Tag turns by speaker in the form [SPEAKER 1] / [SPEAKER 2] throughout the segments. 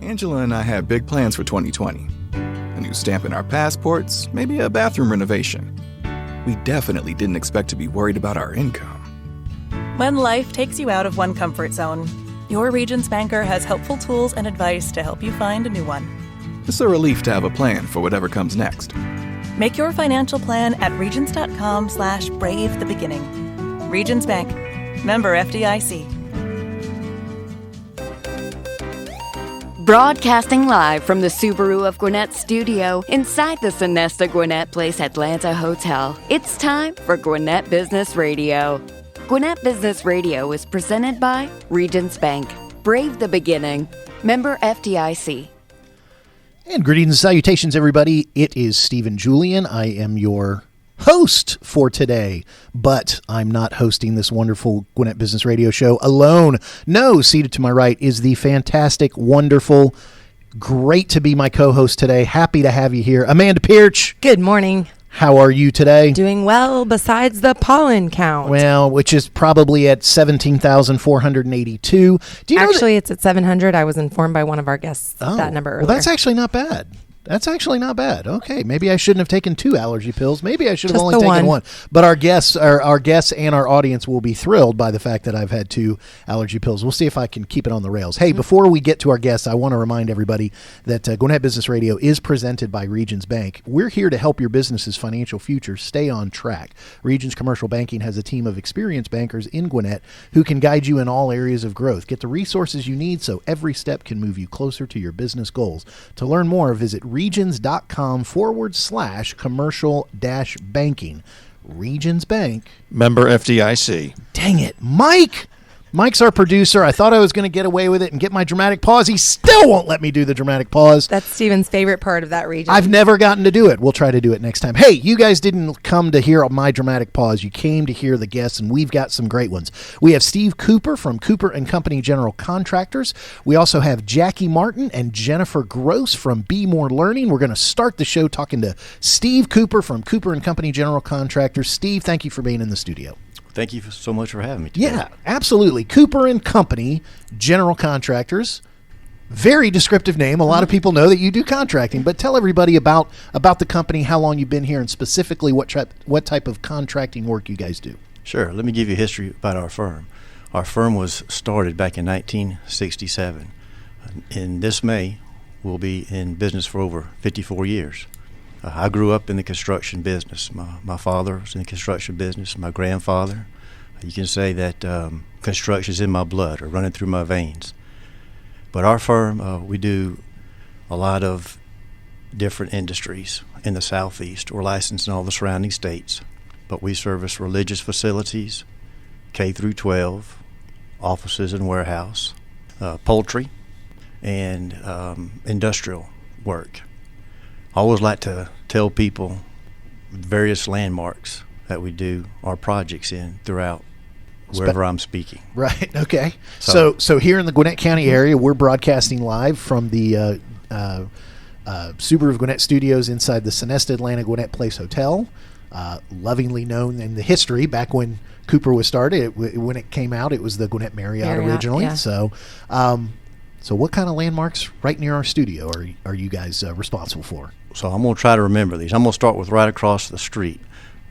[SPEAKER 1] Angela and I had big plans for 2020. A new stamp in our passports, maybe a bathroom renovation. We definitely didn't expect to be worried about our income.
[SPEAKER 2] When life takes you out of one comfort zone, your Regions banker has helpful tools and advice to help you find a new one.
[SPEAKER 1] It's a relief to have a plan for whatever comes next.
[SPEAKER 2] Make your financial plan at regions.com/bravethebeginning. Regions Bank. Member FDIC.
[SPEAKER 3] Broadcasting live from the Subaru of Gwinnett studio inside the Sonesta Gwinnett Place Atlanta Hotel. It's time for Gwinnett Business Radio. Gwinnett Business Radio is presented by Regions Bank. Brave the beginning. Member FDIC.
[SPEAKER 4] And greetings and salutations, everybody. It is Stephen Julian. I am your host for today, but I'm not hosting this wonderful Gwinnett Business Radio show alone. No, seated to my right is the fantastic, wonderful, great to be my co-host today. Happy to have you here, Amanda Pearch.
[SPEAKER 5] Good morning.
[SPEAKER 4] How are you today?
[SPEAKER 5] Doing well, besides the pollen count.
[SPEAKER 4] Well, which is probably at 17,482. Do you know
[SPEAKER 5] Actually, it's at 700. I was informed by one of our guests that number earlier.
[SPEAKER 4] Well, that's actually not bad. That's actually not bad. Okay, maybe I shouldn't have taken 2 allergy pills. Maybe I should have only taken one. But our guests and our audience will be thrilled by the fact that I've had 2 allergy pills. We'll see if I can keep it on the rails. Hey, before we get to our guests, I want to remind everybody that Gwinnett Business Radio is presented by Regions Bank. We're here to help your business's financial future stay on track. Regions Commercial Banking has a team of experienced bankers in Gwinnett who can guide you in all areas of growth. Get the resources you need so every step can move you closer to your business goals. To learn more, visit regions.com/commercial-banking. Regions Bank.
[SPEAKER 6] Member FDIC.
[SPEAKER 4] Dang it, Mike! Mike's our producer. I thought I was going to get away with it and get my dramatic pause. He still won't let me do the dramatic pause.
[SPEAKER 5] That's Stephen's favorite part of that region.
[SPEAKER 4] I've never gotten to do it. We'll try to do it next time. Hey, you guys didn't come to hear my dramatic pause. You came to hear the guests, and we've got some great ones. We have Steve Cooper from Cooper & Company General Contractors. We also have Jackie Martin and Jennifer Gross from BMore Learning. We're going to start the show talking to Steve Cooper from Cooper & Company General Contractors. Steve, thank you for being in the studio.
[SPEAKER 6] Thank you so much for having me today.
[SPEAKER 4] Yeah, absolutely. Cooper & Company General Contractors. Very descriptive name. A lot of people know that you do contracting, but tell everybody about the company, how long you've been here, and specifically what type of contracting work you guys do.
[SPEAKER 6] Sure. Let me give you history about our firm. Our firm was started back in 1967. In this May, we'll be in business for over 54 years. I grew up in the construction business. My father was in the construction business. My grandfather, you can say that construction is in my blood or running through my veins. But our firm, we do a lot of different industries in the Southeast. We're licensed in all the surrounding states, but we service religious facilities, K through 12, offices and warehouse, poultry, and industrial work. I always like to tell people various landmarks that we do our projects in throughout wherever I'm speaking.
[SPEAKER 4] Right. Okay. So here in the Gwinnett County area, we're broadcasting live from the Subaru of Gwinnett studios inside the Sonesta Atlanta Gwinnett Place Hotel, lovingly known in the history back when Cooper was started. When it came out, it was the Gwinnett Marriott originally. Yeah. So what kind of landmarks right near our studio are you guys responsible for?
[SPEAKER 6] So I'm going to try to remember these. I'm going to start with right across the street.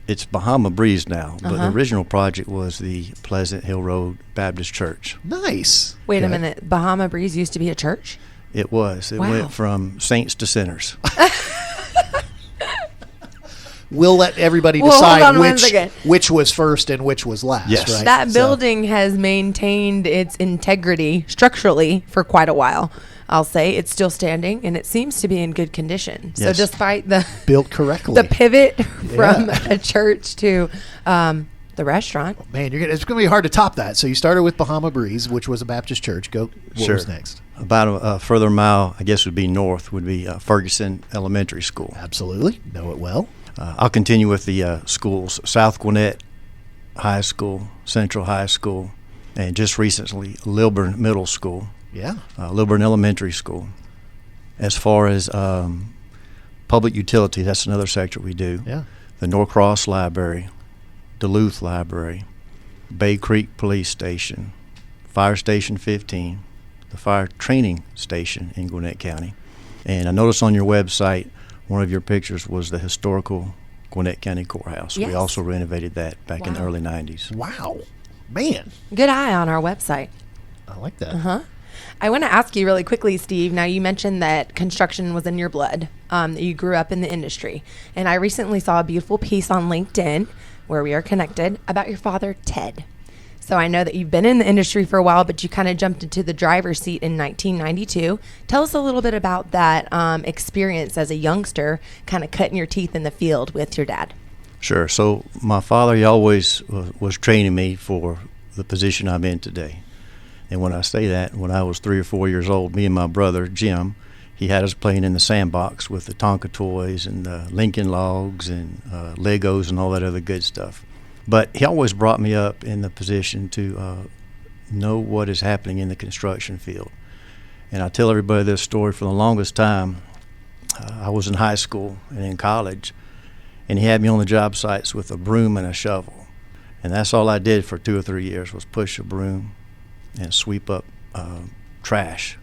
[SPEAKER 6] It's Bahama Breeze now, but the original project was the Pleasant Hill Road Baptist Church.
[SPEAKER 4] Nice.
[SPEAKER 5] Wait a minute. Bahama Breeze used to be a church?
[SPEAKER 6] It was. It went from saints to sinners.
[SPEAKER 4] We'll let everybody decide which was first and which was last.
[SPEAKER 6] Yes.
[SPEAKER 4] Right?
[SPEAKER 5] That building has maintained its integrity structurally for quite a while. I'll say it's still standing, and it seems to be in good condition.
[SPEAKER 6] Yes.
[SPEAKER 5] So despite the
[SPEAKER 4] built correctly,
[SPEAKER 5] the pivot from a church to the restaurant.
[SPEAKER 4] Oh, man, it's going to be hard to top that. So you started with Bahama Breeze, which was a Baptist church. What was next?
[SPEAKER 6] About a further mile, I guess would be north, would be Ferguson Elementary School.
[SPEAKER 4] Absolutely. Know it well.
[SPEAKER 6] I'll continue with the schools. South Gwinnett High School, Central High School, and just recently Lilburn Middle School.
[SPEAKER 4] Yeah.
[SPEAKER 6] Lilburn Elementary School. As far as public utility, that's another sector we do.
[SPEAKER 4] Yeah.
[SPEAKER 6] The Norcross Library, Duluth Library, Bay Creek Police Station, Fire Station 15, the fire training station in Gwinnett County. And I noticed on your website, one of your pictures was the historical Gwinnett County Courthouse.
[SPEAKER 5] Yes.
[SPEAKER 6] We also renovated that back in the early 90s.
[SPEAKER 4] Wow. Man.
[SPEAKER 5] Good eye on our website.
[SPEAKER 4] I like that.
[SPEAKER 5] I want to ask you really quickly, Steve. Now, you mentioned that construction was in your blood, that you grew up in the industry. And I recently saw a beautiful piece on LinkedIn, where we are connected, about your father, Ted. So I know that you've been in the industry for a while, but you kind of jumped into the driver's seat in 1992. Tell us a little bit about that experience as a youngster, kind of cutting your teeth in the field with your dad.
[SPEAKER 6] Sure. So my father, he always was training me for the position I'm in today. And when I say that, when I was 3 or 4 years old, me and my brother, Jim, he had us playing in the sandbox with the Tonka toys and the Lincoln logs and Legos and all that other good stuff. But he always brought me up in the position to know what is happening in the construction field. And I tell everybody this story. For the longest time, I was in high school and in college, and he had me on the job sites with a broom and a shovel. And that's all I did for 2 or 3 years, was push a broom and sweep up trash.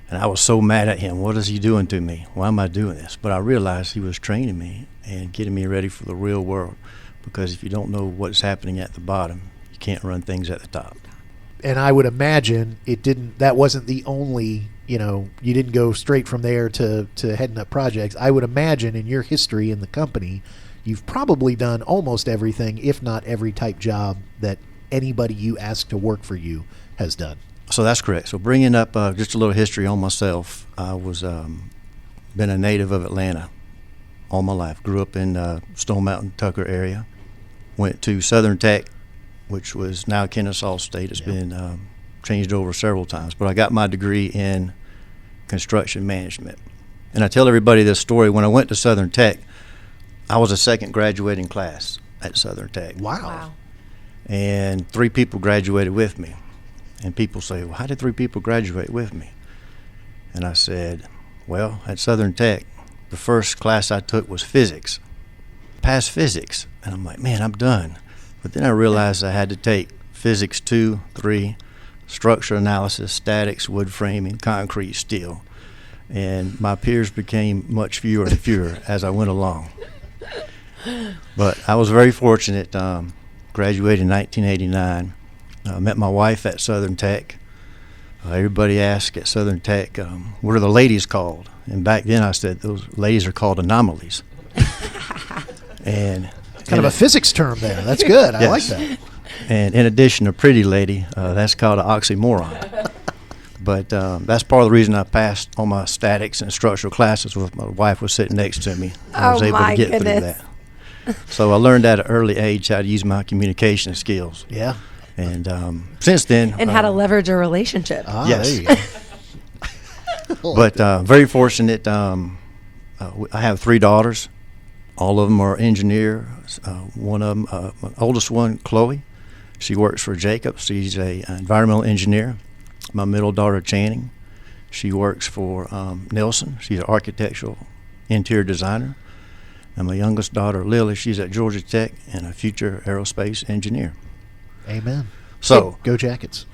[SPEAKER 6] And I was so mad at him. What is he doing to me? Why am I doing this? But I realized he was training me and getting me ready for the real world, because if you don't know what's happening at the bottom, you can't run things at the top.
[SPEAKER 4] And I would imagine that wasn't the only, you didn't go straight from there to heading up projects. I would imagine in your history in the company, you've probably done almost everything, if not every type job that anybody you ask to work for you has done.
[SPEAKER 6] So that's correct. So bringing up just a little history on myself, I was been a native of Atlanta all my life. Grew up in Stone Mountain, Tucker area. Went to Southern Tech, which was now Kennesaw State. It's been changed over several times. But I got my degree in construction management. And I tell everybody this story. When I went to Southern Tech, I was a second graduating class at Southern Tech.
[SPEAKER 4] Wow.
[SPEAKER 6] And 3 people graduated with me. And people say, well, how did 3 people graduate with me? And I said, well, at Southern Tech, the first class I took was physics. Passed physics. And I'm like, man, I'm done. But then I realized I had to take physics 2, 3, structure analysis, statics, wood framing, concrete, steel. And my peers became much fewer and fewer as I went along. But I was very fortunate. Graduated in 1989. Met my wife at Southern Tech. Everybody asked at Southern Tech, what are the ladies called? And back then I said, those ladies are called anomalies. And
[SPEAKER 4] kind of a physics term there. That's good. I like that.
[SPEAKER 6] And in addition, a pretty lady, that's called an oxymoron. But that's part of the reason I passed all my statics and structural classes. Was my wife was sitting next to me. I was able to get through that. So I learned at an early age how to use my communication skills.
[SPEAKER 4] Yeah.
[SPEAKER 6] And since then.
[SPEAKER 5] And how to leverage a relationship.
[SPEAKER 6] Yes.
[SPEAKER 4] There you go.
[SPEAKER 6] But very fortunate. I have 3 daughters. All of them are engineers. One of them, my oldest one, Chloe, she works for Jacobs. She's an environmental engineer. My middle daughter, Channing, she works for Nelson. She's an architectural interior designer. And my youngest daughter, Lily, she's at Georgia Tech and a future aerospace engineer.
[SPEAKER 4] Amen.
[SPEAKER 6] So
[SPEAKER 4] go Jackets.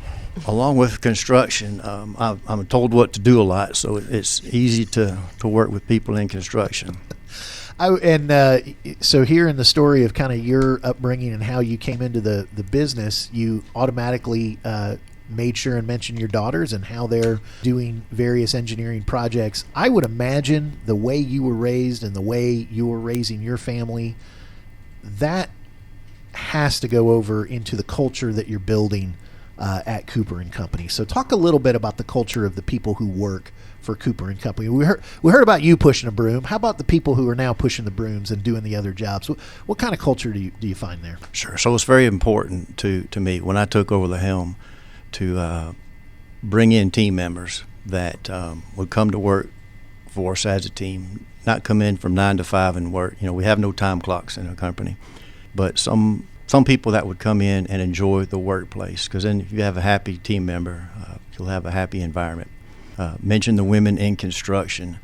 [SPEAKER 6] Along with construction, I'm told what to do a lot, so it's easy to work with people in construction.
[SPEAKER 4] So here in the story of kind of your upbringing and how you came into the business, you automatically made sure and mention your daughters and how they're doing various engineering projects. I would imagine the way you were raised and the way you were raising your family, that has to go over into the culture that you're building at Cooper & Company. So talk a little bit about the culture of the people who work for Cooper & Company. We heard about you pushing a broom. How about the people who are now pushing the brooms and doing the other jobs? What kind of culture do you find there?
[SPEAKER 6] Sure. So it's very important to me when I took over the helm to bring in team members that would come to work for us as a team, not come in from 9 to 5 and work. We have no time clocks in our company, but some people that would come in and enjoy the workplace, because then if you have a happy team member, you'll have a happy environment. Mention the women in construction.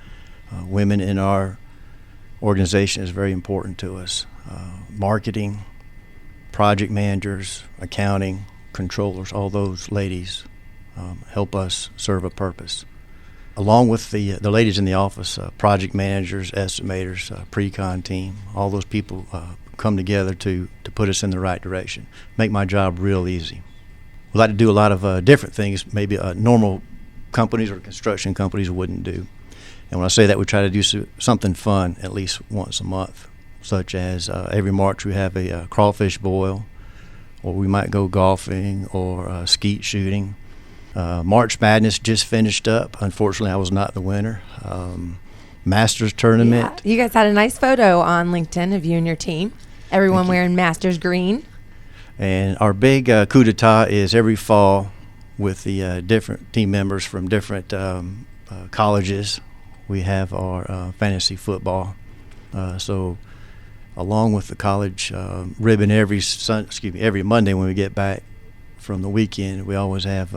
[SPEAKER 6] Women in our organization is very important to us. Marketing, project managers, accounting, controllers, all those ladies help us serve a purpose. Along with the ladies in the office, project managers, estimators, pre-con team, all those people come together to put us in the right direction, make my job real easy. We like to do a lot of different things maybe normal companies or construction companies wouldn't do. And when I say that, we try to do something fun at least once a month, such as every March we have a crawfish boil, or we might go golfing or skeet shooting. March Madness just finished up. Unfortunately, I was not the winner. Masters tournament.
[SPEAKER 5] Yeah. You guys had a nice photo on LinkedIn of you and your team. Everyone wearing Masters green.
[SPEAKER 6] And our big coup d'etat is every fall with the different team members from different colleges. We have our fantasy football. So along with the college ribbon every Monday when we get back from the weekend, we always have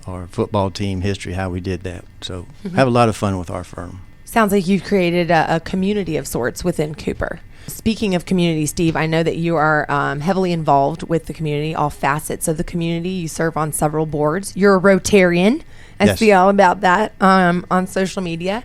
[SPEAKER 6] our football team history, how we did that. So have a lot of fun with our firm.
[SPEAKER 5] Sounds like you've created a community of sorts within Cooper. Speaking of community, Steve, I know that you are heavily involved with the community, all facets of the community. You serve on several boards. You're a Rotarian. I see all about that on social media.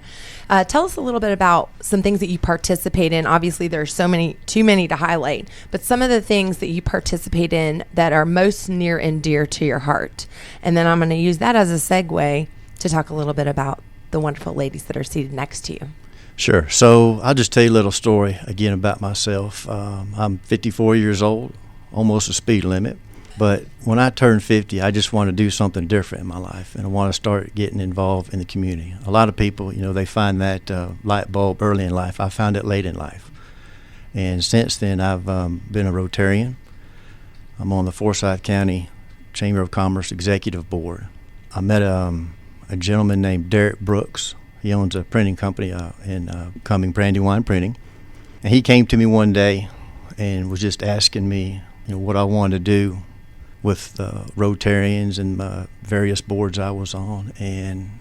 [SPEAKER 5] Tell us a little bit about some things that you participate in. Obviously, there's too many to highlight, but some of the things that you participate in that are most near and dear to your heart. And then I'm going to use that as a segue to talk a little bit about the wonderful ladies that are seated next to you.
[SPEAKER 6] Sure. So I'll just tell you a little story again about myself. I'm 54 years old, almost a speed limit. But when I turned 50, I just want to do something different in my life, and I want to start getting involved in the community. A lot of people, they find that light bulb early in life. I found it late in life. And since then, I've been a Rotarian. I'm on the Forsyth County Chamber of Commerce Executive Board. I met a gentleman named Derek Brooks. He owns a printing company in Cumming Brandywine Printing. And he came to me one day and was just asking me, what I wanted to do with Rotarians and various boards I was on. And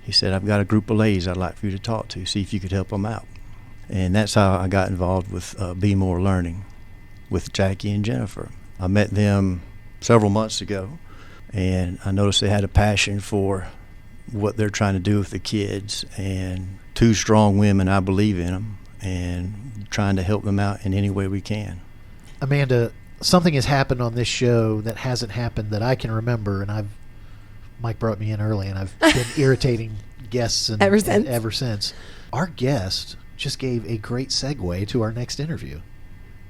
[SPEAKER 6] he said, I've got a group of ladies I'd like for you to talk to, see if you could help them out. And that's how I got involved with BMore Learning with Jackie and Jennifer. I met them several months ago, and I noticed they had a passion for what they're trying to do with the kids, and two strong women. I believe in them and trying to help them out in any way we can.
[SPEAKER 4] Amanda, something has happened on this show that hasn't happened that I can remember, and Mike brought me in early, and I've been irritating guests ever since. Our guest just gave a great segue to our next interview.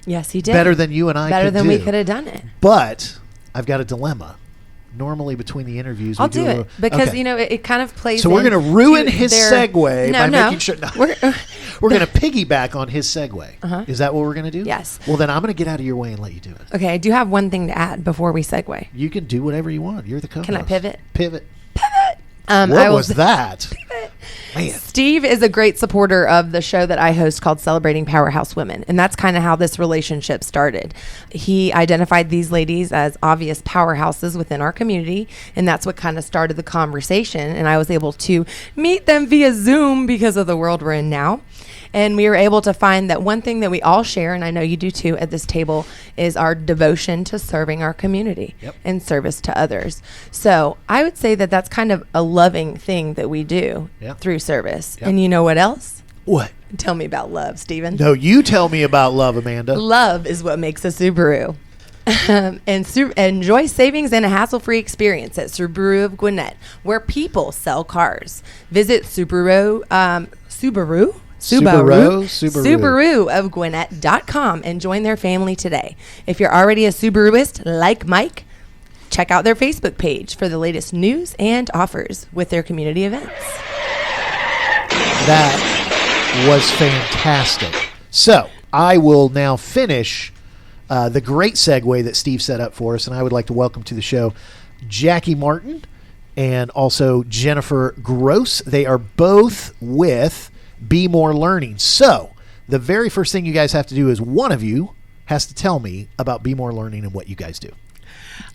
[SPEAKER 5] Yes, he did.
[SPEAKER 4] Better than you and I
[SPEAKER 5] Better
[SPEAKER 4] could
[SPEAKER 5] than
[SPEAKER 4] do.
[SPEAKER 5] we could have done it.
[SPEAKER 4] But I've got a dilemma. Normally between the interviews,
[SPEAKER 5] I'll do it because it kind of plays.
[SPEAKER 4] So we're going to ruin his segue by making sure. No, we're going to piggyback on his segue.
[SPEAKER 5] Uh-huh.
[SPEAKER 4] Is that what we're going to do?
[SPEAKER 5] Yes.
[SPEAKER 4] Well, then I'm going to get out of your way and let you do it.
[SPEAKER 5] Okay, I do have one thing to add before we segue.
[SPEAKER 4] You can do whatever you want. You're the co-host.
[SPEAKER 5] Can I pivot?
[SPEAKER 4] Pivot.
[SPEAKER 5] What
[SPEAKER 4] was that? Man.
[SPEAKER 5] Steve is a great supporter of the show that I host called Celebrating Powerhouse Women, and that's kind of how this relationship started. He identified these ladies as obvious powerhouses within our community, and that's what kind of started the conversation, and I was able to meet them via Zoom because of the world we're in now. And we were able to find that one thing that we all share, and I know you do too at this table, is our devotion to serving our community and service to others. So I would say that that's kind of a loving thing that we do through service. Yep. And you know what else?
[SPEAKER 4] What?
[SPEAKER 5] Tell me about love, Stephen.
[SPEAKER 4] No, you tell me about love, Amanda.
[SPEAKER 5] Love is what makes a Subaru. Enjoy savings and a hassle-free experience at Subaru of Gwinnett, where people sell cars. Visit Subaru of Gwinnett.com and join their family today. If you're already a Subaruist like Mike, check out their Facebook page for the latest news and offers with their community events.
[SPEAKER 4] That was fantastic. So I will now finish the great segue that Steve set up for us, and I would like to welcome to the show Jackie Martin and also Jennifer Gross. They are both with BMore Learning. So the very first thing you guys have to do is one of you has to tell me about BMore Learning and what you guys do.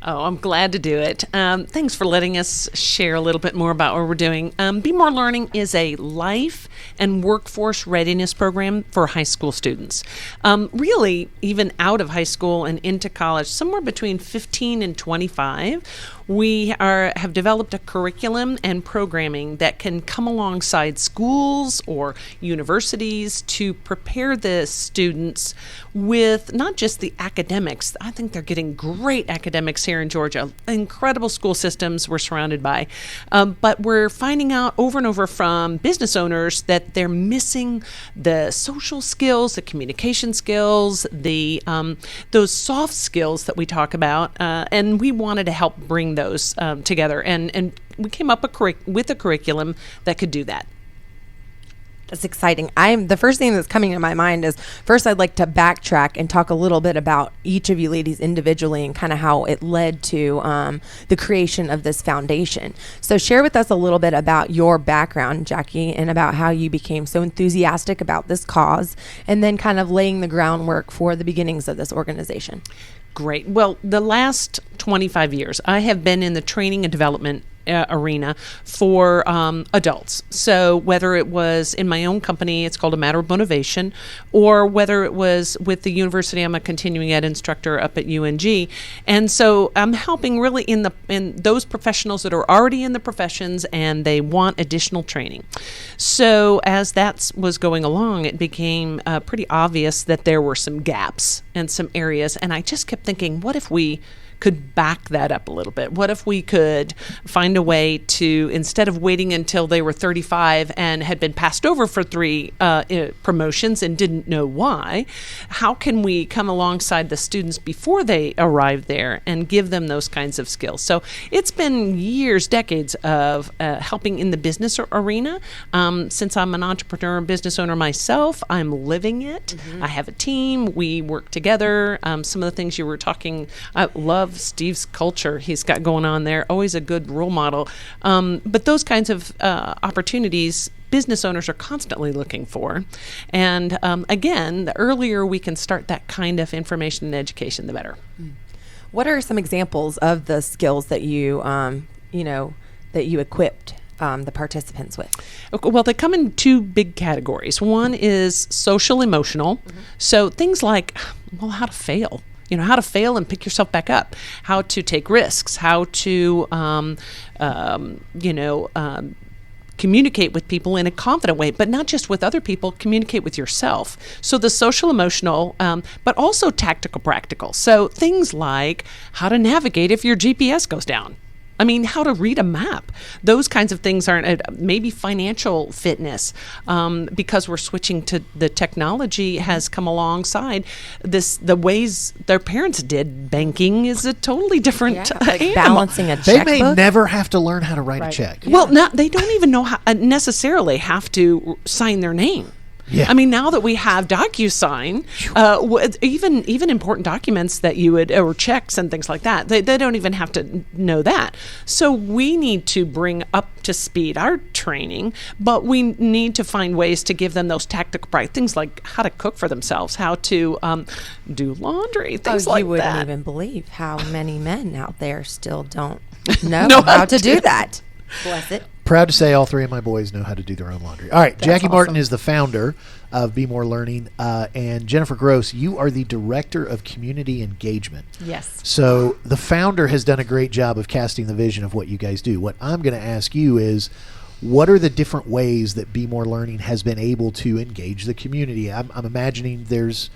[SPEAKER 7] Oh, I'm glad to do it. Thanks for letting us share a little bit more about what we're doing. BMore Learning is a life and workforce readiness program for high school students. Really, even out of high school and into college, somewhere between 15 and 25. We have developed a curriculum and programming that can come alongside schools or universities to prepare the students with not just the academics. I think they're getting great academics here in Georgia, incredible school systems we're surrounded by. But we're finding out over and over from business owners that they're missing the social skills, the communication skills, those soft skills that we talk about. And we wanted to help bring those together. And we came up with a curriculum that could do that.
[SPEAKER 5] That's exciting. The first thing that's coming to my mind is, first I'd like to backtrack and talk a little bit about each of you ladies individually and kind of how it led to the creation of this foundation. So share with us a little bit about your background, Jackie, and about how you became so enthusiastic about this cause, and then kind of laying the groundwork for the beginnings of this organization.
[SPEAKER 7] Great. Well, the last 25 years, I have been in the training and development arena for adults. So whether it was in my own company, it's called A Matter of Motivation, or whether it was with the university, I'm a continuing ed instructor up at UNG. And so I'm helping really in those professionals that are already in the professions and they want additional training. So as that was going along, it became pretty obvious that there were some gaps and some areas. And I just kept thinking, what if we could back that up a little bit? What if we could find a way to, instead of waiting until they were 35 and had been passed over for 3 promotions and didn't know why, how can we come alongside the students before they arrive there and give them those kinds of skills? So it's been years, decades of helping in the business arena. Since I'm an entrepreneur and business owner myself, I'm living it. Mm-hmm. I have a team. We work together. Some of the things you were talking, I love Steve's culture he's got going on there. Always a good role model. But those kinds of opportunities business owners are constantly looking for. And again, the earlier we can start that kind of information and education, the better.
[SPEAKER 5] What are some examples of the skills that you, that you equipped the participants with?
[SPEAKER 7] Well, they come in 2 big categories. One is social emotional. Mm-hmm. So things like, how to fail. How to fail and pick yourself back up, how to take risks, how to, communicate with people in a confident way, but not just with other people, communicate with yourself. So the social emotional, but also tactical practical. So things like how to navigate if your GPS goes down. I mean, how to read a map. Those kinds of things aren't, maybe financial fitness, because we're switching to the technology has come alongside the ways their parents did. Banking is a totally different
[SPEAKER 5] like balancing a checkbook.
[SPEAKER 4] They may never have to learn how to write a check.
[SPEAKER 7] Well, they don't even know how necessarily have to sign their name.
[SPEAKER 4] Yeah.
[SPEAKER 7] I mean, now that we have DocuSign, even important documents that you would, or checks and things like that, they don't even have to know that. So we need to bring up to speed our training, but we need to find ways to give them those tactical things like how to cook for themselves, how to do laundry, things like that.
[SPEAKER 5] You wouldn't even believe how many men out there still don't know how to do that. Bless it.
[SPEAKER 4] Proud to say all 3 of my boys know how to do their own laundry. All right, that's Jackie awesome. Martin is the founder of BMore Learning, and Jennifer Gross, you are the Director of Community Engagement.
[SPEAKER 8] Yes.
[SPEAKER 4] So the founder has done a great job of casting the vision of what you guys do. What I'm going to ask you is, what are the different ways that BMore Learning has been able to engage the community? I'm imagining there's,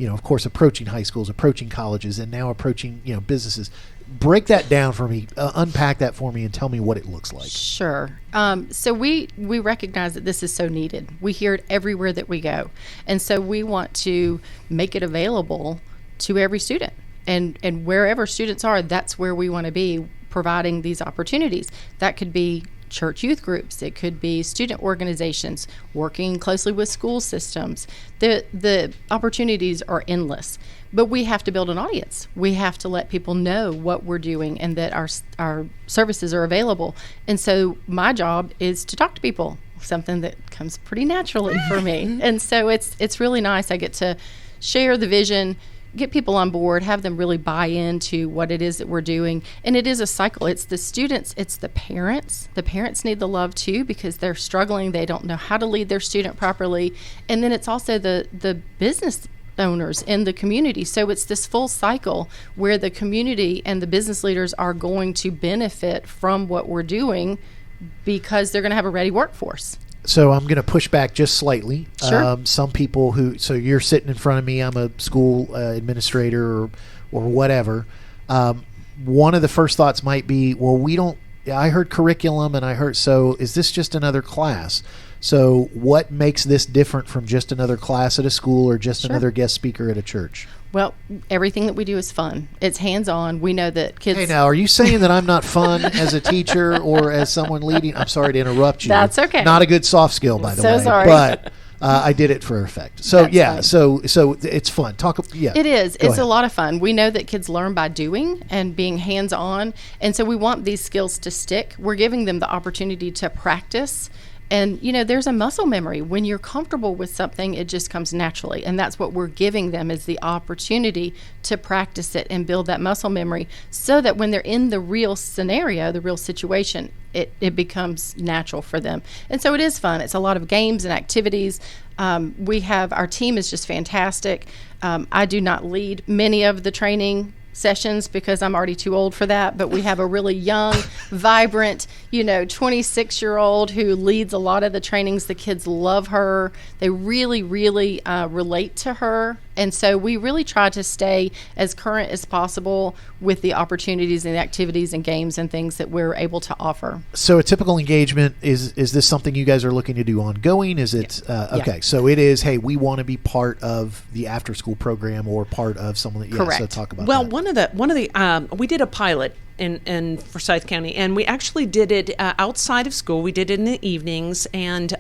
[SPEAKER 4] of course, approaching high schools, approaching colleges, and now approaching, businesses. Break that down for me, unpack that for me, and tell me what it looks like.
[SPEAKER 8] Sure. So we recognize that this is so needed. We hear it everywhere that we go. And so we want to make it available to every student. And wherever students are, that's where we want to be providing these opportunities. That could be church youth groups. It could be student organizations working closely with school systems. The opportunities are endless. But we have to build an audience. We have to let people know what we're doing and that our services are available. And so my job is to talk to people, something that comes pretty naturally for me. And so it's really nice. I get to share the vision, get people on board, have them really buy into what it is that we're doing. And it is a cycle. It's the students, it's the parents. The parents need the love too because they're struggling. They don't know how to lead their student properly. And then it's also the business owners in the community. So it's this full cycle where the community and the business leaders are going to benefit from what we're doing because they're going to have a ready workforce.
[SPEAKER 4] So I'm going to push back just slightly.
[SPEAKER 8] Sure.
[SPEAKER 4] Some people so you're sitting in front of me, I'm a school administrator or whatever. One of the first thoughts might be, well, I heard curriculum and so is this just another class? So what makes this different from just another class at a school or just another guest speaker at a church?
[SPEAKER 8] Well, everything that we do is fun. It's hands-on. We know that kids...
[SPEAKER 4] Hey, now, are you saying that I'm not fun as a teacher or as someone leading? I'm sorry to interrupt you.
[SPEAKER 8] That's okay.
[SPEAKER 4] Not a good soft skill, by the way.
[SPEAKER 8] So sorry.
[SPEAKER 4] But I did it for effect. So, so it's fun. It
[SPEAKER 8] is.
[SPEAKER 4] Go
[SPEAKER 8] it's
[SPEAKER 4] ahead.
[SPEAKER 8] a lot of fun. We know that kids learn by doing and being hands-on, and so we want these skills to stick. We're giving them the opportunity to practice. And, there's a muscle memory. When you're comfortable with something, it just comes naturally. And that's what we're giving them is the opportunity to practice it and build that muscle memory so that when they're in the real scenario, the real situation, it becomes natural for them. And so it is fun. It's a lot of games and activities. Our team is just fantastic. I do not lead many of the training sessions because I'm already too old for that, but we have a really young, vibrant, 26-year-old who leads a lot of the trainings. The kids love her. They really, really relate to her. And so we really try to stay as current as possible with the opportunities and the activities and games and things that we're able to offer.
[SPEAKER 4] So a typical engagement, is this something you guys are looking to do ongoing? Is it, okay, so it is, hey, we want to be part of the after-school program or part of someone that,
[SPEAKER 8] Correct.
[SPEAKER 4] So talk about
[SPEAKER 7] Well,
[SPEAKER 4] that.
[SPEAKER 7] one of the we did a pilot in Forsyth County, and we actually did it outside of school. We did it in the evenings, and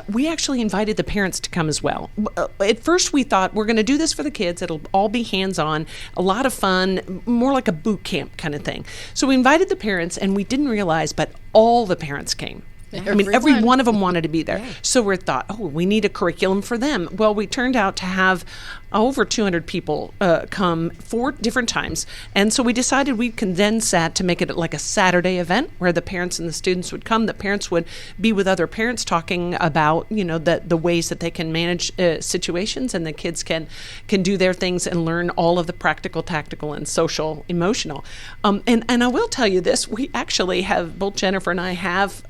[SPEAKER 7] we actually invited the parents to come as well. At first, we thought we're going to do this for the kids. It'll all be hands-on, a lot of fun, more like a boot camp kind of thing. So we invited the parents, and we didn't realize, but all the parents came. Every one of them wanted to be there. Yeah. So we thought, we need a curriculum for them. Well, we turned out to have over 200 people come 4 different times. And so we decided we'd condense that to make it like a Saturday event where the parents and the students would come. The parents would be with other parents talking about, the ways that they can manage situations, and the kids can do their things and learn all of the practical, tactical, and social, emotional. And I will tell you this, we actually have, both Jennifer and I have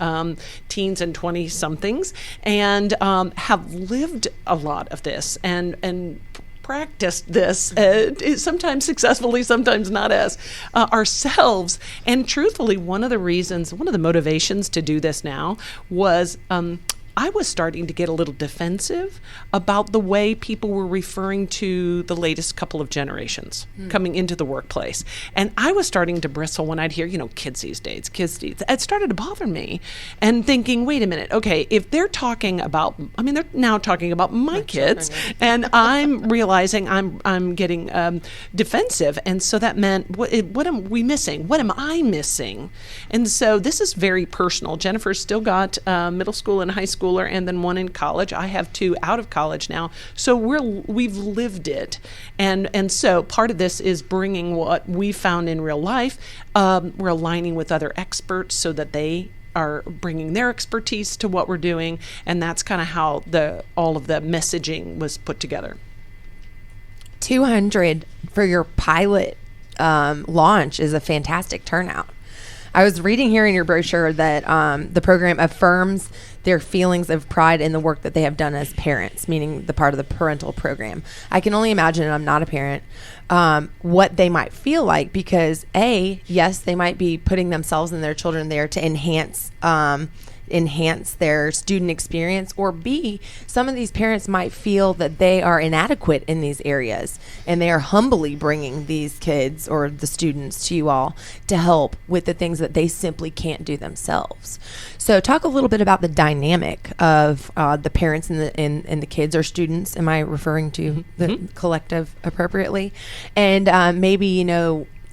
[SPEAKER 7] teens and 20-somethings and have lived a lot of this and practiced this, sometimes successfully, sometimes not as ourselves. And truthfully, one of the motivations to do this now was I was starting to get a little defensive about the way people were referring to the latest couple of generations coming into the workplace. And I was starting to bristle when I'd hear, kids these days. It started to bother me and thinking, wait a minute, okay, if they're talking about, they're now talking about my kids, and I'm realizing I'm getting defensive. And so that meant, what am we missing? What am I missing? And so this is very personal. Jennifer's still got middle school and high school, and then one in college. I have 2 out of college now. So we've lived it. And so part of this is bringing what we found in real life. We're aligning with other experts so that they are bringing their expertise to what we're doing. And that's kind of how all of the messaging was put together.
[SPEAKER 5] 200 for your pilot launch is a fantastic turnout. I was reading here in your brochure that the program affirms their feelings of pride in the work that they have done as parents, meaning the part of the parental program. I can only imagine, and I'm not a parent, what they might feel like because, yes, they might be putting themselves and their children there to enhance their student experience, or B, some of these parents might feel that they are inadequate in these areas and they are humbly bringing these kids or the students to you all to help with the things that they simply can't do themselves. So talk a little bit about the dynamic of the parents and the kids or students. Am I referring to the collective appropriately? And maybe,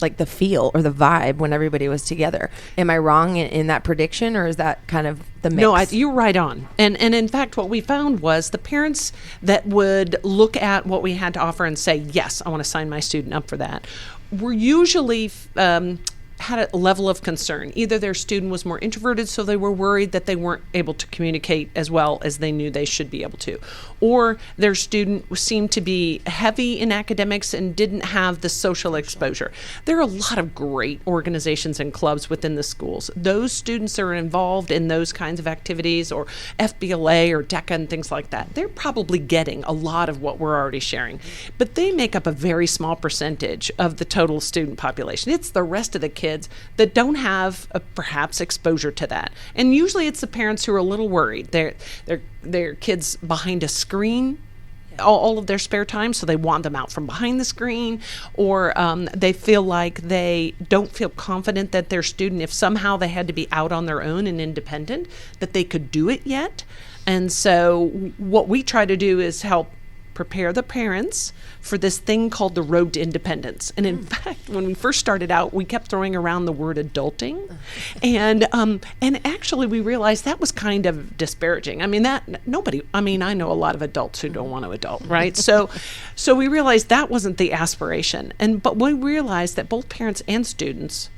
[SPEAKER 5] like the feel or the vibe when everybody was together. Am I wrong in that prediction, or is that kind of the mix?
[SPEAKER 7] No, you're right on. And in fact, what we found was the parents that would look at what we had to offer and say, yes, I want to sign my student up for that, were usually had a level of concern. Either their student was more introverted, so they were worried that they weren't able to communicate as well as they knew they should be able to, or their student seemed to be heavy in academics and didn't have the social exposure. There are a lot of great organizations and clubs within the schools. Those students that are involved in those kinds of activities, or FBLA or DECA and things like that, they're probably getting a lot of what we're already sharing. But they make up a very small percentage of the total student population. It's the rest of the kids that don't have perhaps exposure to that. And usually it's the parents who are a little worried. Their kids behind a screen all of their spare time, so they want them out from behind the screen, or they feel like they don't feel confident that their student, if somehow they had to be out on their own and independent, that they could do it yet. And so what we try to do is help prepare the parents for this thing called the road to independence. And in fact, when we first started out, we kept throwing around the word adulting, and actually we realized that was kind of disparaging. I mean, I know a lot of adults who don't want to adult, right? So we realized that wasn't the aspiration. But we realized that both parents and students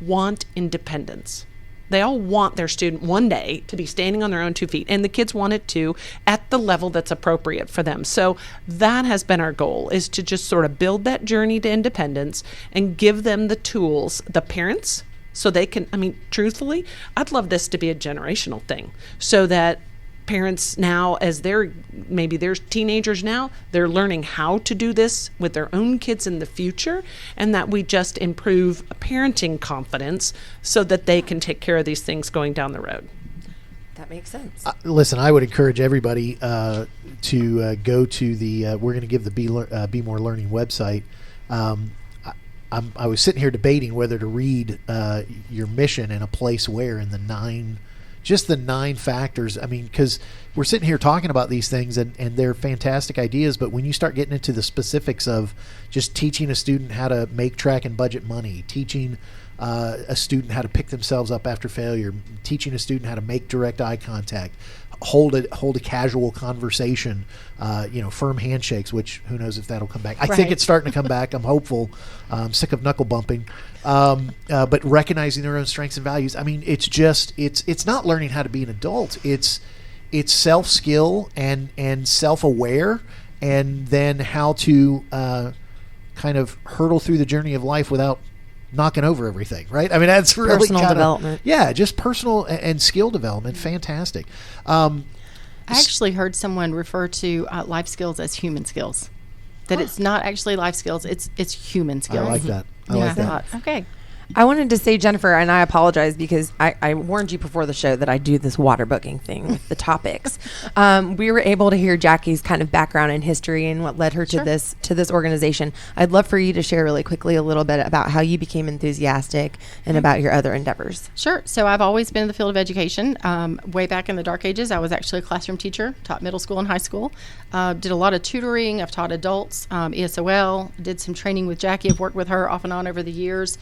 [SPEAKER 7] want independence. They all want their student one day to be standing on their own 2 feet, and the kids want it too at the level that's appropriate for them. So that has been our goal, is to just sort of build that journey to independence and give them the tools, the parents, so they can, truthfully, I'd love this to be a generational thing, so that parents now, as maybe they're teenagers now, they're learning how to do this with their own kids in the future, and that we just improve parenting confidence so that they can take care of these things going down the road.
[SPEAKER 5] That makes sense.
[SPEAKER 4] Listen, I would encourage everybody to go to the, we're going to give the BMore Learning website. I was sitting here debating whether to read your mission and a place where in the 9 factors. Because we're sitting here talking about these things and they're fantastic ideas, but when you start getting into the specifics of just teaching a student how to make, track, and budget money, teaching a student how to pick themselves up after failure, teaching a student how to make direct eye contact, hold a casual conversation, firm handshakes, which who knows if that'll come back. I think it's starting to come back. I'm hopeful. I'm sick of knuckle bumping. But recognizing their own strengths and values. It's not learning how to be an adult. It's self-skill and self-aware, and then how to kind of hurdle through the journey of life without knocking over everything, right? That's really
[SPEAKER 5] personal development.
[SPEAKER 4] Yeah, just personal and skill development. Fantastic.
[SPEAKER 8] I actually heard someone refer to life skills as human skills. That it's not actually life skills; it's human skills.
[SPEAKER 4] I like that. I like that.
[SPEAKER 8] Okay.
[SPEAKER 5] I wanted to say, Jennifer, and I apologize because I warned you before the show that I do this water booking thing with the topics. We were able to hear Jackie's kind of background and history and what led her to this organization. I'd love for you to share really quickly a little bit about how you became enthusiastic and about your other endeavors.
[SPEAKER 8] Sure. So I've always been in the field of education. Way back in the dark ages, I was actually a classroom teacher, taught middle school and high school. Did a lot of tutoring. I've taught adults, ESOL, did some training with Jackie. I've worked with her off and on over the years.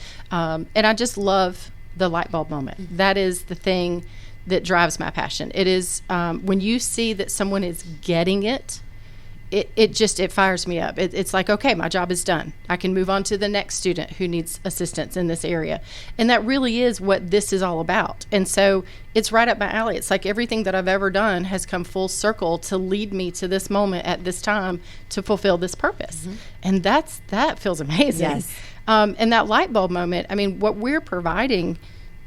[SPEAKER 8] And I just love the light bulb moment. That is the thing that drives my passion. It is when you see that someone is getting it, it fires me up. It's like, okay, my job is done. I can move on to the next student who needs assistance in this area. And that really is what this is all about. And so it's right up my alley. It's like everything that I've ever done has come full circle to lead me to this moment at this time to fulfill this purpose. Mm-hmm. And that feels amazing. Yes. And that light bulb moment, what we're providing,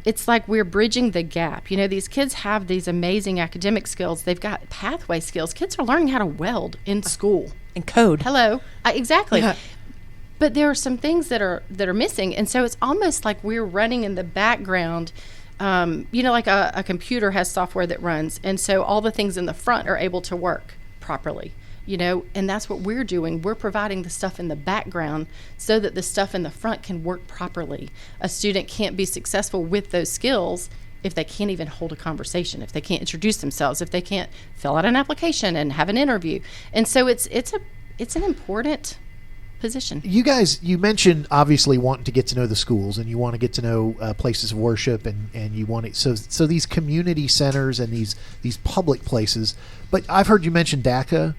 [SPEAKER 8] it's like we're bridging the gap. These kids have these amazing academic skills. They've got pathway skills. Kids are learning how to weld in school.
[SPEAKER 5] And code.
[SPEAKER 8] Hello. Exactly. Yeah. But there are some things that are missing. And so it's almost like we're running in the background. Like a computer has software that runs. And so all the things in the front are able to work properly. And that's what we're doing. We're providing the stuff in the background so that the stuff in the front can work properly. A student can't be successful with those skills if they can't even hold a conversation, if they can't introduce themselves, if they can't fill out an application and have an interview. And so it's an important position.
[SPEAKER 4] You guys, you mentioned obviously wanting to get to know the schools, and you want to get to know places of worship, and you want to, so these community centers and these public places. But I've heard you mention DACA.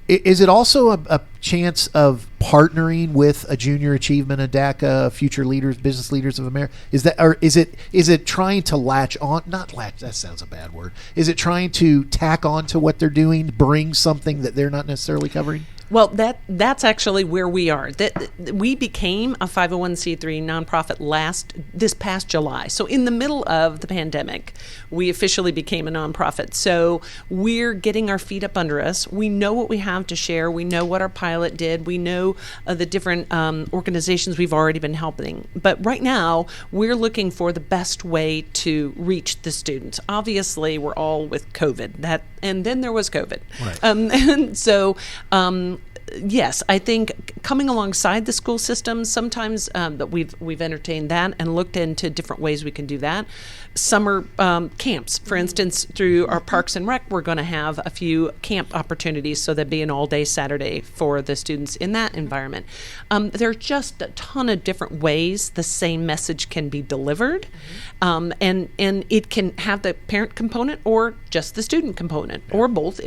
[SPEAKER 4] Is it also a chance of partnering with a junior achievement of DACA, future leaders, business leaders of America? Is that, or is it trying to latch on? Not latch. That sounds a bad word. Is it trying to tack on to what they're doing, bring something that they're not necessarily covering?
[SPEAKER 7] Well, that's actually where we are. We became a 501c3 nonprofit this past July. So in the middle of the pandemic, we officially became a nonprofit. So we're getting our feet up under us. We know what we have to share. We know what our pilot did. We know the different organizations we've already been helping. But right now, we're looking for the best way to reach the students. Obviously, we're all with COVID. And then there was COVID.
[SPEAKER 4] Right.
[SPEAKER 7] And so yes, I think coming alongside the school system, sometimes that we've entertained that and looked into different ways we can do that. Summer camps, for instance, through our Parks and Rec, we're going to have a few camp opportunities, so there'd be an all-day Saturday for the students in that environment. There are just a ton of different ways the same message can be delivered, and it can have the parent component or just the student component, or both.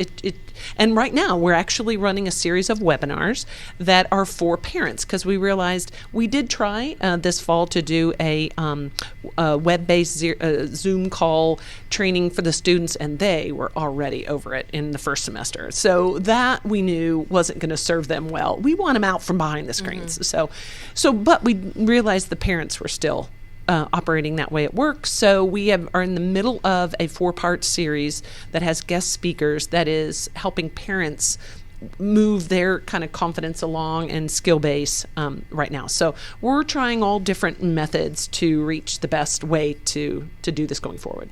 [SPEAKER 7] And right now, we're actually running a series of webinars that are for parents, because we realized we did try this fall to do a web-based Zoom call training for the students, and they were already over it in the first semester. So that we knew wasn't going to serve them well. We want them out from behind the screens. But we realized the parents were still operating that way at work. So we are in the middle of a 4-part series that has guest speakers that is helping parents move their kind of confidence along and skill base right now. So we're trying all different methods to reach the best way to do this going forward.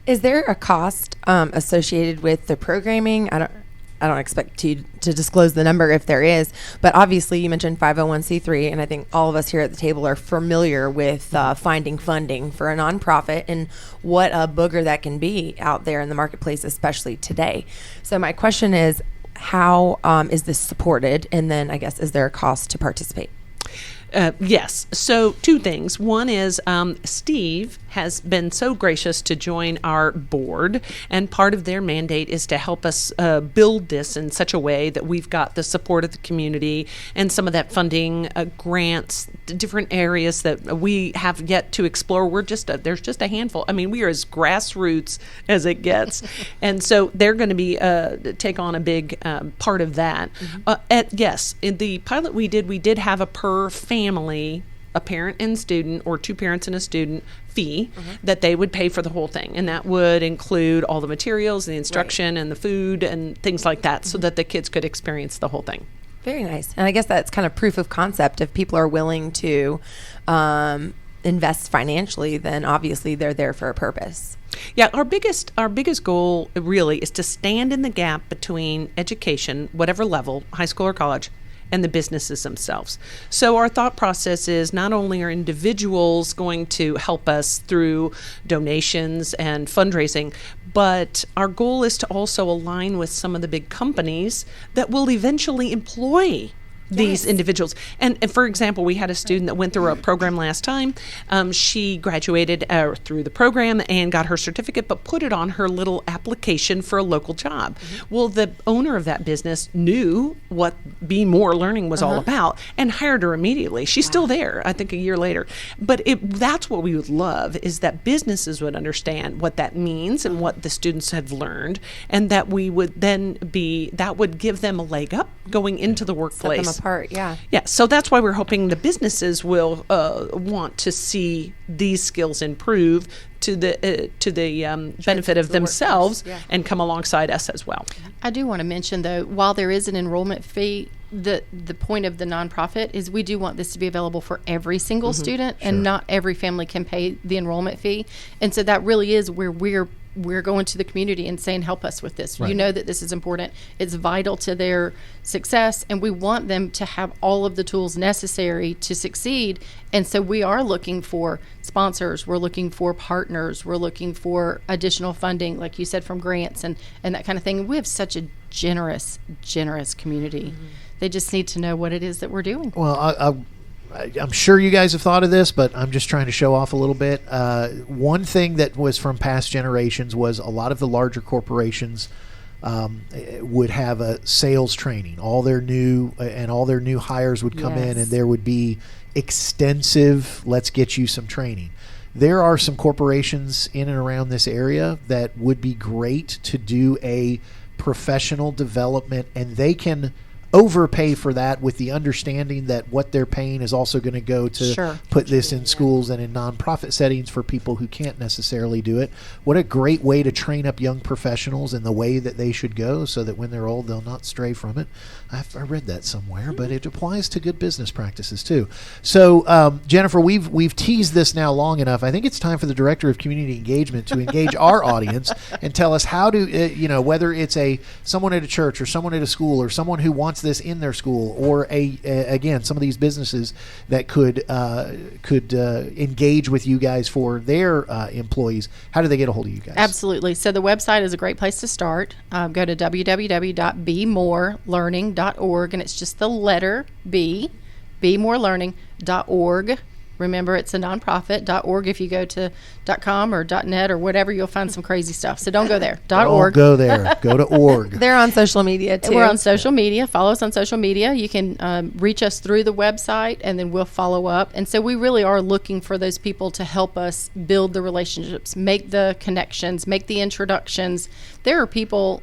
[SPEAKER 5] Is there a cost associated with the programming? I don't expect to disclose the number if there is, but obviously you mentioned 501c3, and I think all of us here at the table are familiar with finding funding for a nonprofit and what a booger that can be out there in the marketplace, especially today. So my question is, how is this supported? And then I guess, is there a cost to participate?
[SPEAKER 7] Yes. So 2 things. One is Steve has been so gracious to join our board, and part of their mandate is to help us build this in such a way that we've got the support of the community and some of that funding, grants, different areas that we have yet to explore. There's just a handful. I mean, we are as grassroots as it gets. And so they're going to be take on a big part of that. Yes, in the pilot we did have a per family, a parent and student, or 2 parents and a student fee that they would pay for the whole thing. And that would include all the materials, the instruction, and the food and things like that, so that the kids could experience the whole thing.
[SPEAKER 5] Very nice. And I guess that's kind of proof of concept. If people are willing to invest financially, then obviously they're there for a purpose.
[SPEAKER 7] Yeah, our biggest goal really is to stand in the gap between education, whatever level, high school or college, and the businesses themselves. So our thought process is not only are individuals going to help us through donations and fundraising, but our goal is to also align with some of the big companies that will eventually employ these individuals. And for example, we had a student that went through a program last time. She graduated through the program and got her certificate, but put it on her little application for a local job. Well, the owner of that business knew what BMore Learning was all about and hired her immediately. She's still there, I think, a year later. But that's what we would love, is that businesses would understand what that means and what the students have learned, and that we would then that would give them a leg up going into the workplace.
[SPEAKER 5] Set them apart, yeah.
[SPEAKER 7] Yeah, so that's why we're hoping the businesses will want to see these skills improve to the benefit of themselves and come alongside us as well.
[SPEAKER 8] I do want to mention, though, while there is an enrollment fee, the point of the nonprofit is we do want this to be available for every single student, and not every family can pay the enrollment fee. And so that really is where we're going to the community and saying, help us with this. Right. You know that this is important. It's vital to their success, and we want them to have all of the tools necessary to succeed. And so we are looking for sponsors. We're looking for partners. We're looking for additional funding, like you said, from grants and that kind of thing. We have such a generous community They just need to know what it is that we're doing.
[SPEAKER 4] Well, I'm sure you guys have thought of this, but I'm just trying to show off a little bit. One thing that was from past generations was a lot of the larger corporations would have a sales training. All their new hires would come in, and there would be extensive, let's get you some training. There are some corporations in and around this area that would be great to do a professional development, and they can overpay for that with the understanding that what they're paying is also going to go to put this in schools and in nonprofit settings for people who can't necessarily do it. What a great way to train up young professionals in the way that they should go so that when they're old, they'll not stray from it. I read that somewhere, but it applies to good business practices too. So, Jennifer, we've teased this now long enough. I think it's time for the Director of Community Engagement to engage our audience and tell us how to, whether it's someone at a church or someone at a school or someone who wants this in their school, or again, some of these businesses that could engage with you guys for their employees. How do they get a hold of you guys?
[SPEAKER 8] Absolutely. So the website is a great place to start. Go to www.BMoreLearning.org, and it's just the letter B, BMoreLearning.org. Remember, it's a nonprofit. .org. If you go to .com or .net or whatever, you'll find some crazy stuff. So don't go there. .org.
[SPEAKER 4] Don't go there. Go to org.
[SPEAKER 5] They're on social media, too.
[SPEAKER 8] We're on social media. Follow us on social media. You can reach us through the website, and then we'll follow up. And so we really are looking for those people to help us build the relationships, make the connections, make the introductions. There are people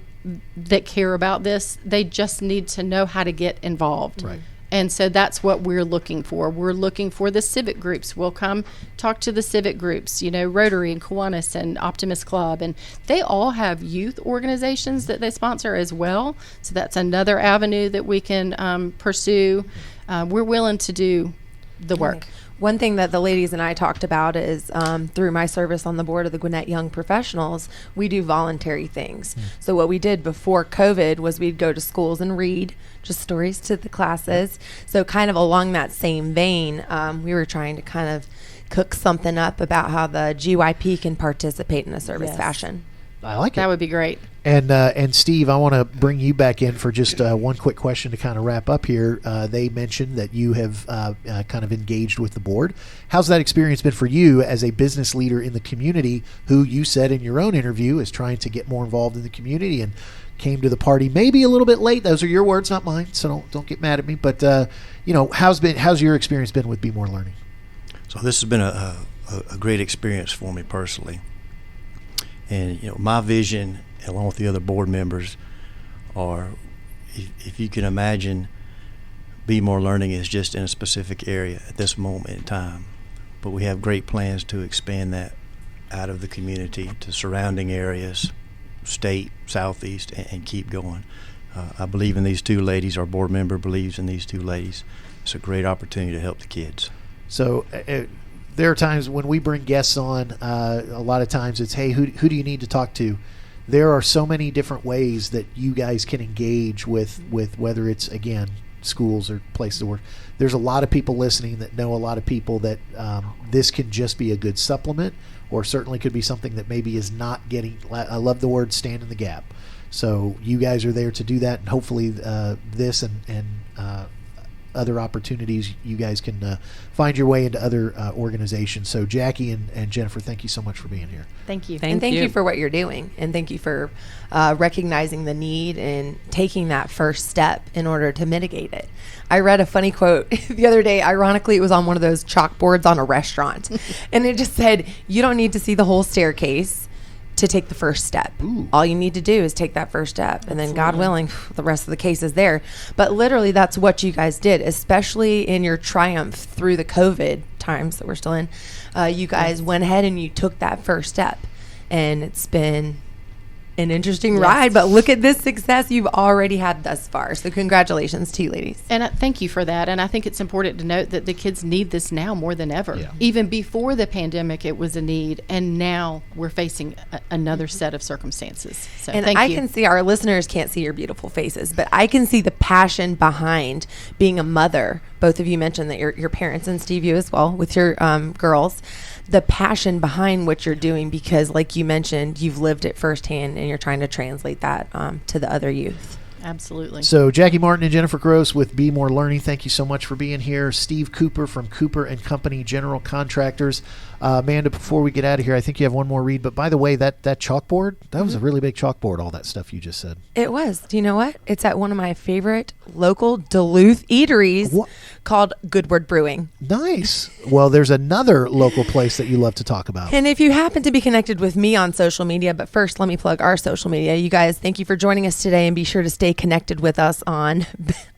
[SPEAKER 8] that care about this. They just need to know how to get involved.
[SPEAKER 4] Right.
[SPEAKER 8] And so that's what we're looking for. We're looking for the civic groups. We'll come talk to the civic groups, Rotary and Kiwanis and Optimist Club. And they all have youth organizations that they sponsor as well. So that's another avenue that we can pursue. We're willing to do the work.
[SPEAKER 5] One thing that the ladies and I talked about is through my service on the board of the Gwinnett Young Professionals, we do voluntary things. So what we did before COVID was we'd go to schools and read just stories to the classes. So kind of along that same vein, we were trying to kind of cook something up about how the GYP can participate in a service fashion.
[SPEAKER 4] I like it.
[SPEAKER 8] That would be great.
[SPEAKER 4] And Steve, I want to bring you back in for just one quick question to kind of wrap up here. They mentioned that you have kind of engaged with the board. How's that experience been for you as a business leader in the community who you said in your own interview is trying to get more involved in the community and came to the party maybe a little bit late? Those are your words, not mine, so don't get mad at me. But, how's your experience been with BMore Learning?
[SPEAKER 6] So this has been a great experience for me personally. And, my vision, along with the other board members, are, if you can imagine, BMore Learning is just in a specific area at this moment in time. But we have great plans to expand that out of the community to surrounding areas, state, southeast, and keep going. I believe in these two ladies. Our board member believes in these two ladies. It's a great opportunity to help the kids.
[SPEAKER 4] So there are times when we bring guests on, a lot of times it's, hey, who do you need to talk to? There are so many different ways that you guys can engage with whether it's, again, schools or places of work. There's a lot of people listening that know a lot of people that this can just be a good supplement, or certainly could be something that maybe is not getting, I love the word stand in the gap. So you guys are there to do that, and hopefully this and other opportunities, you guys can find your way into other organizations. So Jackie and Jennifer, thank you so much for being here.
[SPEAKER 5] Thank you. Thank you for what you're doing, and thank you for recognizing the need and taking that first step in order to mitigate it. I read a funny quote the other day. Ironically, it was on one of those chalkboards on a restaurant, and it just said, you don't need to see the whole staircase to take the first step. Ooh. All you need to do is take that first step, and then God willing, the rest of the case is there. But literally, that's what you guys did, especially in your triumph through the COVID times that we're still in. You guys went ahead and you took that first step, and it's been an interesting ride, but look at this success you've already had thus far. So congratulations to you ladies.
[SPEAKER 8] And thank you for that. And I think it's important to note that the kids need this now more than ever. Yeah. Even before the pandemic, it was a need, and now we're facing another set of circumstances. So
[SPEAKER 5] and
[SPEAKER 8] thank
[SPEAKER 5] I
[SPEAKER 8] you.
[SPEAKER 5] can see, our listeners can't see your beautiful faces, but I can see the passion behind being a mother. Both of you mentioned that your parents, and Steve, you as well, with your girls. The passion behind what you're doing, because like you mentioned, you've lived it firsthand and you're trying to translate that to the other youth.
[SPEAKER 8] Absolutely.
[SPEAKER 4] So Jackie Martin and Jennifer Gross with BMore Learning, thank you so much for being here. Steve Cooper from Cooper and Company General Contractors. Amanda, before we get out of here, I think you have one more read. But by the way, that chalkboard, that was a really big chalkboard, all that stuff you just said.
[SPEAKER 5] It was. Do you know what? It's at one of my favorite local Duluth eateries called Goodward Brewing.
[SPEAKER 4] Nice. Well, there's another local place that you love to talk about.
[SPEAKER 5] And if you happen to be connected with me on social media, but first let me plug our social media. You guys, thank you for joining us today, and be sure to stay connected with us on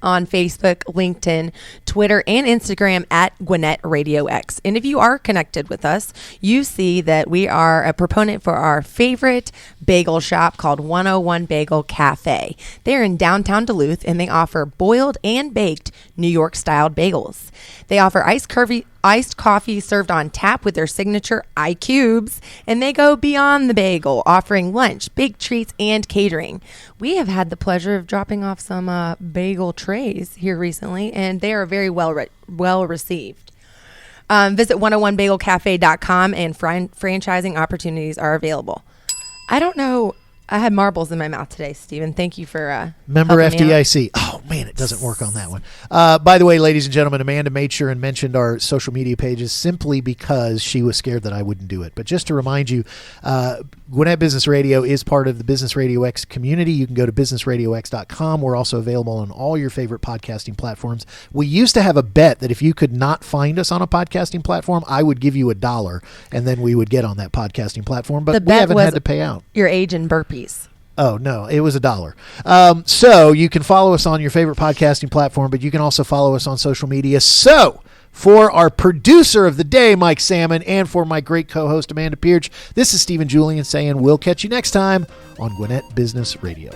[SPEAKER 5] Facebook, LinkedIn, Twitter, and Instagram at Gwinnett RadioX. And if you are connected with us, you see that we are a proponent for our favorite bagel shop called 101 Bagel Cafe. They're in downtown Duluth, and they offer boiled and baked New York styled bagels. They offer iced coffee served on tap with their signature iCubes, and they go beyond the bagel, offering lunch, baked treats, and catering. We have had the pleasure of dropping off some bagel trays here recently, and they are very well received. Visit 101bagelcafe.com, and franchising opportunities are available. I don't know. I had marbles in my mouth today, Stephen. Thank you for
[SPEAKER 4] Member
[SPEAKER 5] helping me out.
[SPEAKER 4] FDIC. Oh, man, it doesn't work on that one. By the way, ladies and gentlemen, Amanda made sure and mentioned our social media pages simply because she was scared that I wouldn't do it. But just to remind you, Gwinnett Business Radio is part of the Business RadioX community. You can go to businessradiox.com. We're also available on all your favorite podcasting platforms. We used to have a bet that if you could not find us on a podcasting platform, I would give you $1, and then we would get on that podcasting platform. But we haven't had to pay out.
[SPEAKER 5] Your age and burpees.
[SPEAKER 4] Oh, no, it was $1. So you can follow us on your favorite podcasting platform, but you can also follow us on social media. So for our producer of the day, Mike Salmon, and for my great co-host, Amanda Pearch, this is Stephen Julian saying we'll catch you next time on Gwinnett Business Radio.